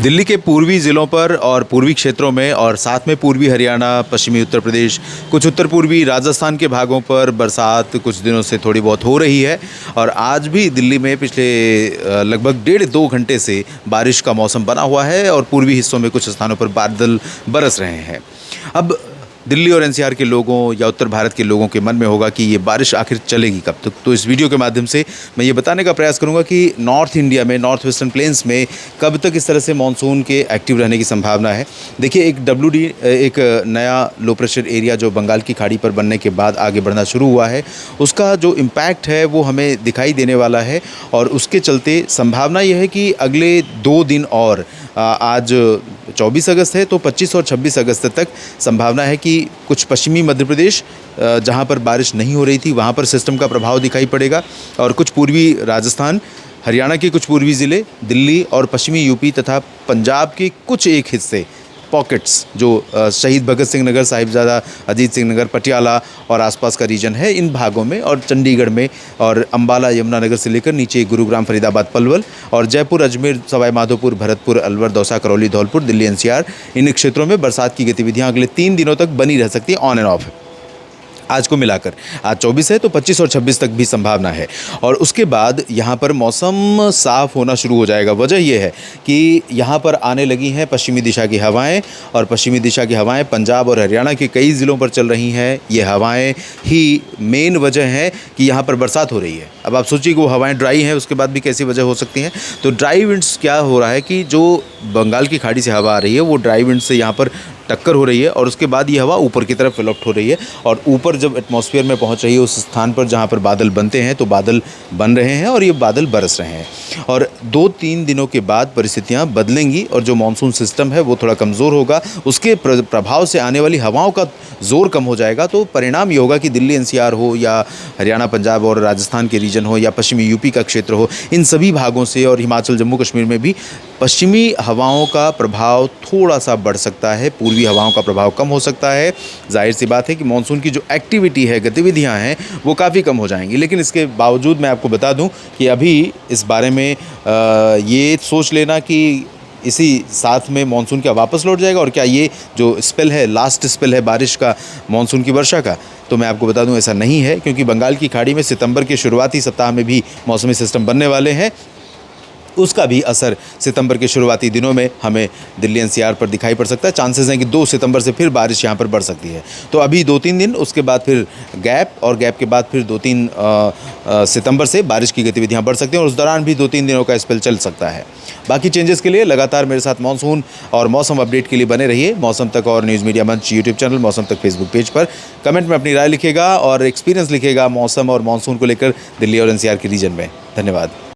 दिल्ली के पूर्वी ज़िलों पर और पूर्वी क्षेत्रों में और साथ में पूर्वी हरियाणा, पश्चिमी उत्तर प्रदेश, कुछ उत्तर पूर्वी राजस्थान के भागों पर बरसात कुछ दिनों से थोड़ी बहुत हो रही है। और आज भी दिल्ली में पिछले लगभग 1.5-2 घंटे से बारिश का मौसम बना हुआ है और पूर्वी हिस्सों में कुछ स्थानों पर बादल बरस रहे हैं। अब दिल्ली और एनसीआर के लोगों या उत्तर भारत के लोगों के मन में होगा कि ये बारिश आखिर चलेगी कब तक। तो इस वीडियो के माध्यम से मैं ये बताने का प्रयास करूंगा कि नॉर्थ इंडिया में, नॉर्थ वेस्टर्न प्लेन्स में कब तक इस तरह से मानसून के एक्टिव रहने की संभावना है। देखिए, एक नया लो प्रेशर एरिया जो बंगाल की खाड़ी पर बनने के बाद आगे बढ़ना शुरू हुआ है, उसका जो इम्पैक्ट है वो हमें दिखाई देने वाला है। और उसके चलते संभावना यह है कि अगले 2 दिन और आज 24 अगस्त है, तो 25 और 26 अगस्त तक संभावना है कि कुछ पश्चिमी मध्य प्रदेश जहां पर बारिश नहीं हो रही थी वहां पर सिस्टम का प्रभाव दिखाई पड़ेगा। और कुछ पूर्वी राजस्थान, हरियाणा के कुछ पूर्वी ज़िले, दिल्ली और पश्चिमी यूपी तथा पंजाब के कुछ एक हिस्से, पॉकेट्स जो शहीद भगत सिंह नगर, साहिबजादा अजीत सिंह नगर, पटियाला और आसपास का रीजन है, इन भागों में, और चंडीगढ़ में, और अंबाला यमुनानगर से लेकर नीचे गुरुग्राम, फरीदाबाद, पलवल और जयपुर, अजमेर, सवाई माधोपुर, भरतपुर, अलवर, दौसा, करौली, धौलपुर, दिल्ली एनसीआर, इन क्षेत्रों में बरसात की गतिविधियां अगले 3 दिनों तक बनी रह सकती है, ऑन एंड ऑफ। आज को मिलाकर आज 24 है, तो 25 और 26 तक भी संभावना है। और उसके बाद यहाँ पर मौसम साफ़ होना शुरू हो जाएगा। वजह यह है कि यहाँ पर आने लगी हैं पश्चिमी दिशा की हवाएं, और पश्चिमी दिशा की हवाएं पंजाब और हरियाणा के कई ज़िलों पर चल रही हैं। ये हवाएं ही मेन वजह है कि यहाँ पर बरसात हो रही है। अब आप सोचिए कि वो हवाएं ड्राई हैं, उसके बाद भी कैसी वजह हो सकती हैं। तो ड्राई विंड्स क्या हो रहा है कि जो बंगाल की खाड़ी से हवा आ रही है वो ड्राई विंड से यहाँ पर टक्कर हो रही है, और उसके बाद ये हवा ऊपर की तरफ लिफ्ट हो रही है, और ऊपर जब एटमॉस्फेयर में पहुंच रही है उस स्थान पर जहां पर बादल बनते हैं, तो बादल बन रहे हैं और ये बादल बरस रहे हैं। और 2-3 दिनों के बाद परिस्थितियां बदलेंगी और जो मानसून सिस्टम है वो थोड़ा कमज़ोर होगा, उसके प्रभाव से आने वाली हवाओं का ज़ोर कम हो जाएगा। तो परिणाम ये होगा कि दिल्ली एनसीआर हो या हरियाणा, पंजाब और राजस्थान के रीजन हो या पश्चिमी यूपी का क्षेत्र हो, इन सभी भागों से, और हिमाचल, जम्मू कश्मीर में भी पश्चिमी हवाओं का प्रभाव थोड़ा सा बढ़ सकता है, पूर्वी हवाओं का प्रभाव कम हो सकता है। जाहिर सी बात है कि मानसून की जो एक्टिविटी है, गतिविधियां हैं, वो काफ़ी कम हो जाएंगी। लेकिन इसके बावजूद मैं आपको बता दूं कि अभी इस बारे में ये सोच लेना कि इसी साथ में मानसून क्या वापस लौट जाएगा और क्या ये जो स्पेल है, लास्ट स्पेल है बारिश का, मानसून की वर्षा का, तो मैं आपको बता दूं ऐसा नहीं है। क्योंकि बंगाल की खाड़ी में सितंबर के शुरुआती सप्ताह में भी मौसमी सिस्टम बनने वाले हैं, उसका भी असर सितंबर के शुरुआती दिनों में हमें दिल्ली एनसीआर पर दिखाई पड़ सकता है। चांसेस हैं कि 2 सितंबर से फिर बारिश यहाँ पर बढ़ सकती है। तो अभी 2-3 दिन, उसके बाद फिर गैप, और गैप के बाद फिर 2-3 सितंबर से बारिश की गतिविधियाँ बढ़ सकती हैं, और उस दौरान भी 2-3 दिनों का स्पेल चल सकता है। बाकी चेंजेस के लिए लगातार मेरे साथ मानसून और मौसम अपडेट के लिए बने रहिए। मौसम तक और न्यूज़ मीडिया मंच यूट्यूब चैनल, मौसम तक फेसबुक पेज पर कमेंट में अपनी राय लिखेगा और एक्सपीरियंस लिखेगा मौसम और मानसून को लेकर दिल्ली और एनसीआर के रीजन में। धन्यवाद।